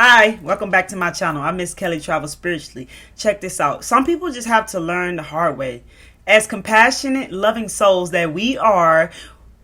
Hi, welcome back to my channel. I'm Miss Kelly Travel Spiritually. Check this out. Some people just have to learn the hard way. As compassionate, loving souls that we are,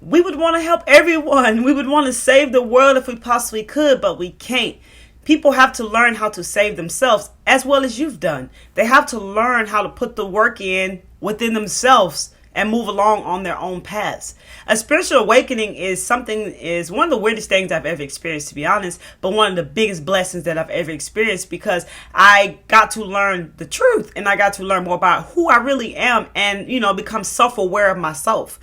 we would want to help everyone. We would want to save the world if we possibly could, but we can't. People have to learn how to save themselves as well as you've done. They have to learn how to put the work in within themselves and move along on their own paths. A spiritual awakening is one of the weirdest things I've ever experienced, to be honest, but one of the biggest blessings that I've ever experienced, because I got to learn the truth and I got to learn more about who I really am and, become self-aware of myself.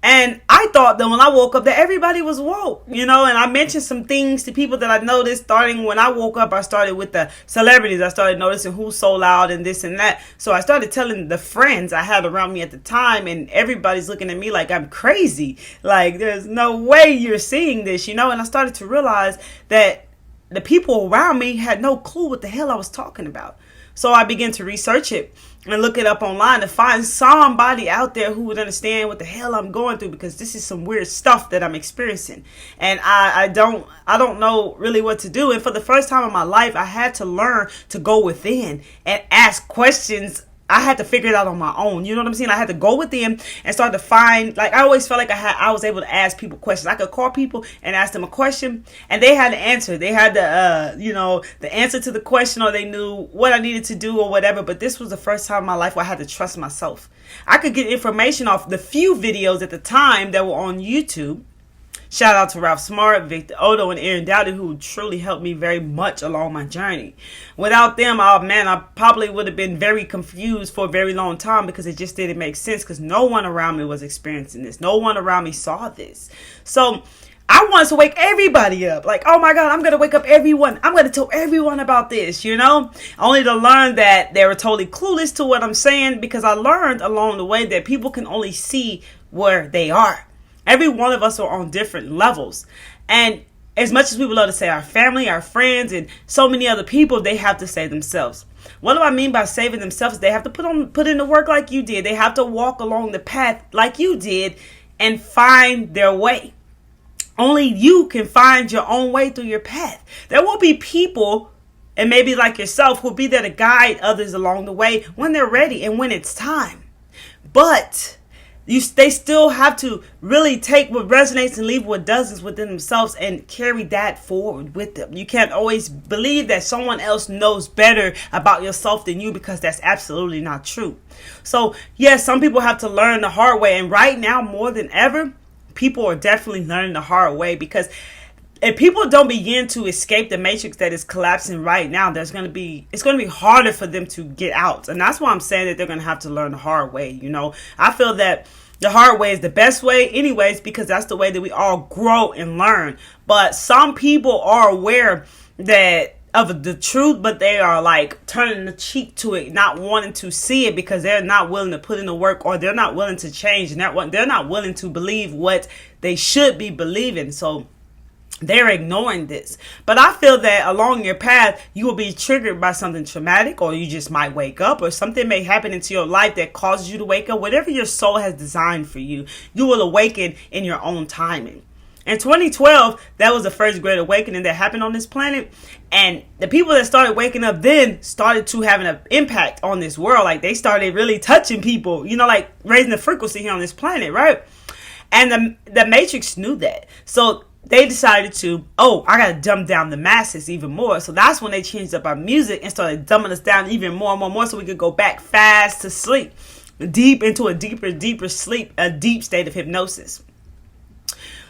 And I thought that when I woke up that everybody was woke, and I mentioned some things to people that I noticed starting when I woke up. I started with the celebrities. I started noticing who's so loud and this and that. So I started telling the friends I had around me at the time, and everybody's looking at me like I'm crazy. Like, there's no way you're seeing this, And I started to realize that the people around me had no clue what the hell I was talking about. So I began to research it and look it up online to find somebody out there who would understand what the hell I'm going through, because this is some weird stuff that I'm experiencing. And I don't know really what to do. And for the first time in my life, I had to learn to go within and ask questions. I had to figure it out on my own. You know what I'm saying? I had to go within and start to find, I always felt like I was able to ask people questions. I could call people and ask them a question and they had the answer. They had the answer to the question, or they knew what I needed to do or whatever. But this was the first time in my life where I had to trust myself. I could get information off the few videos at the time that were on YouTube. Shout out to Ralph Smart, Victor Odo, and Aaron Dowdy, who truly helped me very much along my journey. Without them, I probably would have been very confused for a very long time, because it just didn't make sense, because no one around me was experiencing this. No one around me saw this. So I wanted to wake everybody up. Like, oh my God, I'm going to wake up everyone. I'm going to tell everyone about this, only to learn that they were totally clueless to what I'm saying, because I learned along the way that people can only see where they are. Every one of us are on different levels. And as much as we would love to say our family, our friends, and so many other people, they have to save themselves. What do I mean by saving themselves? They have to put in the work like you did. They have to walk along the path like you did and find their way. Only you can find your own way through your path. There will be people, and maybe like yourself, who will be there to guide others along the way when they're ready and when it's time. But they still have to really take what resonates and leave what doesn't within themselves and carry that forward with them. You can't always believe that someone else knows better about yourself than you, because that's absolutely not true. So yes, some people have to learn the hard way. And right now, more than ever, people are definitely learning the hard way, because if people don't begin to escape the matrix that is collapsing right now, it's going to be harder for them to get out. And that's why I'm saying that they're going to have to learn the hard way. I feel that the hard way is the best way anyways, because that's the way that we all grow and learn. But some people are aware of the truth, but they are turning the cheek to it, not wanting to see it, because they're not willing to put in the work, or they're not willing to change, and they're not willing to believe what they should be believing. So they're ignoring this. But I feel that along your path, you will be triggered by something traumatic, or you just might wake up, or something may happen into your life that causes you to wake up. Whatever your soul has designed for you, you will awaken in your own timing. In 2012, that was the first great awakening that happened on this planet. And the people that started waking up then started to have an impact on this world. They started really touching people, raising the frequency here on this planet, right? And the Matrix knew that. So they decided I got to dumb down the masses even more. So that's when they changed up our music and started dumbing us down even more and more, so we could go back fast to sleep, deep into a deeper sleep, a deep state of hypnosis.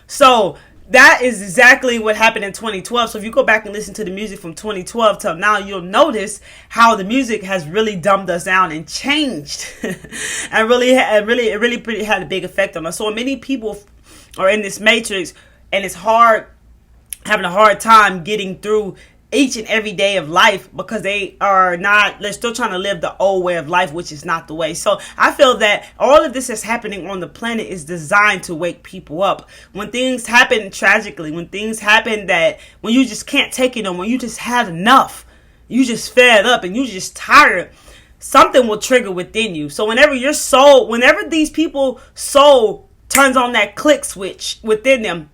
So that is exactly what happened in 2012. So if you go back and listen to the music from 2012 till now, you'll notice how the music has really dumbed us down and changed, and it really had a big effect on us. So many people are in this matrix, and it's having a hard time getting through each and every day of life, because they're still trying to live the old way of life, which is not the way. So I feel that all of this that's happening on the planet is designed to wake people up. When things happen tragically, when things happen when you just can't take it no more, you just had enough, you just fed up and you just tired, something will trigger within you. So whenever these people's soul turns on that click switch within them,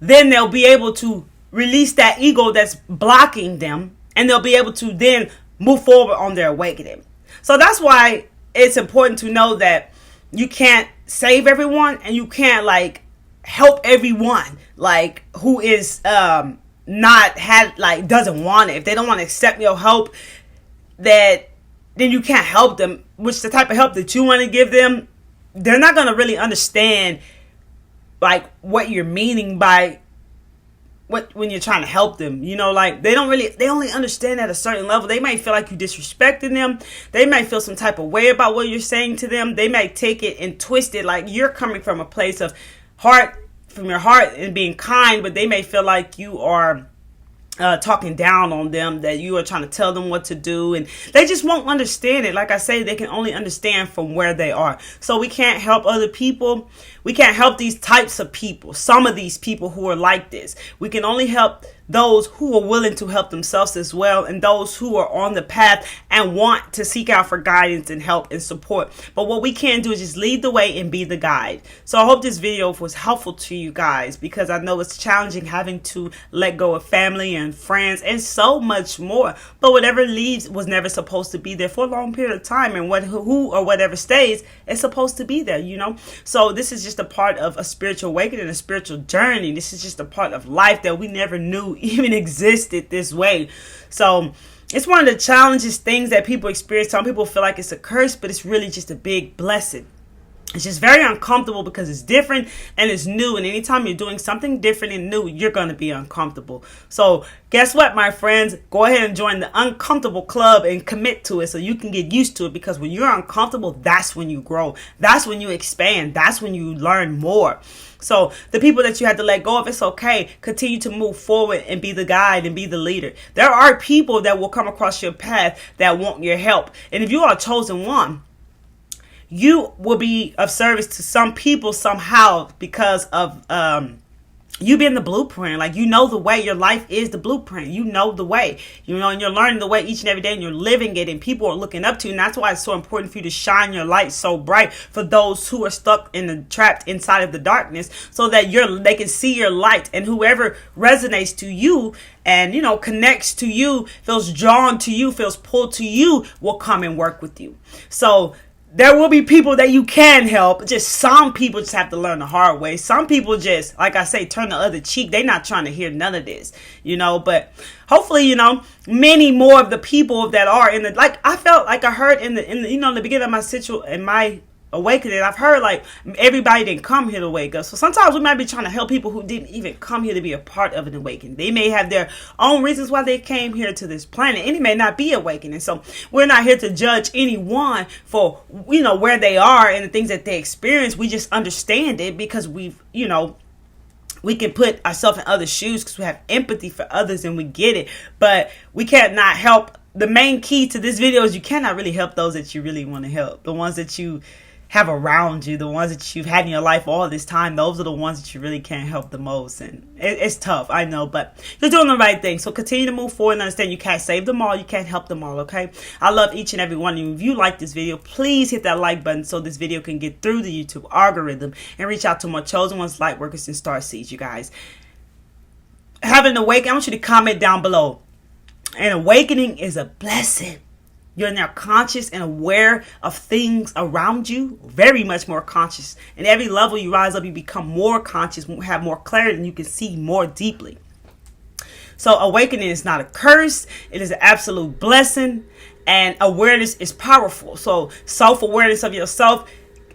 then they'll be able to release that ego that's blocking them, and they'll be able to then move forward on their awakening. So that's why it's important to know that you can't save everyone, and you can't like help everyone like who is not had like doesn't want it. If they don't want to accept your help, that then you can't help them, which the type of help that you want to give them, they're not going to really understand like what you're meaning by when you're trying to help them. You know, like they only understand at a certain level. They might feel like you disrespecting them. They might feel some type of way about what you're saying to them. They might take it and twist it like you're coming from a place of from your heart and being kind, but they may feel like you are talking down on them, that you are trying to tell them what to do, and they just won't understand it. Like I say, they can only understand from where they are. So we can't help other people. We can't help these types of people. Some of these people who are like this. We can only help those who are willing to help themselves as well, and those who are on the path and want to seek out for guidance and help and support. But what we can do is just lead the way and be the guide. So I hope this video was helpful to you guys, because I know it's challenging having to let go of family and friends and so much more. But whatever leaves was never supposed to be there for a long period of time, and who or whatever stays is supposed to be there, you know. So this is just a part of a spiritual awakening, a spiritual journey. This is just a part of life that we never knew even existed this way. So it's one of the challenges, things that people experience. Some people feel like it's a curse, but it's really just a big blessing. It's just very uncomfortable because it's different and it's new. And anytime you're doing something different and new, you're going to be uncomfortable. So guess what, my friends? Go ahead and join the uncomfortable club and commit to it so you can get used to it. Because when you're uncomfortable, that's when you grow. That's when you expand. That's when you learn more. So the people that you had to let go of, it's okay. Continue to move forward and be the guide and be the leader. There are people that will come across your path that want your help. And if you are a chosen one, you will be of service to some people somehow because of you being the blueprint. Like, you know the way. Your life is the blueprint. You know the way. You know, and you're learning the way each and every day, and you're living it, and people are looking up to you. And that's why it's so important for you to shine your light so bright for those who are stuck trapped inside of the darkness, so that they can see your light. And whoever resonates to you and, you know, connects to you, feels drawn to you, feels pulled to you, will come and work with you. So there will be people that you can help. Just some people just have to learn the hard way. Some people just, like I say, turn the other cheek. They're not trying to hear none of this, you know. But hopefully, you know, many more of the people that are in the, like, I felt like I heard in the you know, in the beginning of my awakening, I've heard like everybody didn't come here to wake up. So sometimes we might be trying to help people who didn't even come here to be a part of an awakening. They may have their own reasons why they came here to this planet, and it may not be awakening. So we're not here to judge anyone for, you know, where they are and the things that they experience. We just understand it because we've, you know, we can put ourselves in other shoes because we have empathy for others and we get it. But we can't not help. The main key to this video is you cannot really help those that you really want to help. The ones that you have around you, the ones that you've had in your life all this time, those are the ones that you really can't help the most. And it's tough, I know, but you're doing the right thing. So continue to move forward and understand you can't save them all, you can't help them all, okay? I love each and every one of you. If you like this video, please hit that like button so this video can get through the YouTube algorithm and reach out to more chosen ones, light workers, and star seeds, you guys. Having an awakening, I want you to comment down below. An awakening is a blessing. You're now conscious and aware of things around you, very much more conscious. And every level you rise up, you become more conscious, have more clarity, and you can see more deeply. So awakening is not a curse. It is an absolute blessing. And awareness is powerful. So self-awareness of yourself,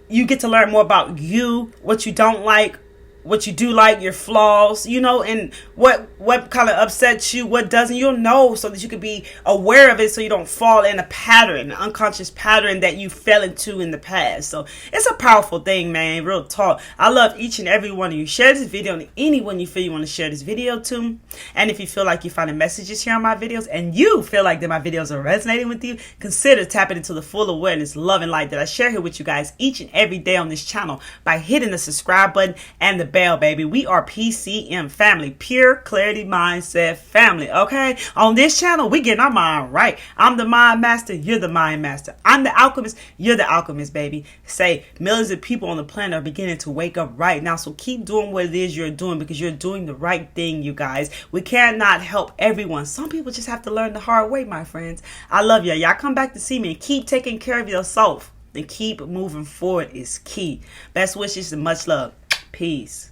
you get to learn more about you, what you don't like, what you do like, your flaws, you know, and what kind of upsets you, what doesn't, you'll know, so that you can be aware of it, so you don't fall in a pattern, an unconscious pattern that you fell into in the past. So it's a powerful thing, man. Real talk. I love each and every one of you. Share this video to anyone you feel you want to share this video to. And if you feel like you find messages here on my videos and you feel like that my videos are resonating with you, consider tapping into the full awareness, love, and light that I share here with you guys each and every day on this channel by hitting the subscribe button and the bell fail, baby. We are PCM family, pure clarity mindset family. Okay, on this channel we getting our mind right. I'm the mind master, you're the mind master. I'm the alchemist, you're the alchemist, baby. Say millions of people on the planet are beginning to wake up right now, so keep doing what it is you're doing, because you're doing the right thing, you guys. We cannot help everyone. Some people just have to learn the hard way, my friends. I love y'all. Y'all come back to see me and keep taking care of yourself and keep moving forward is key. Best wishes and much love. Peace.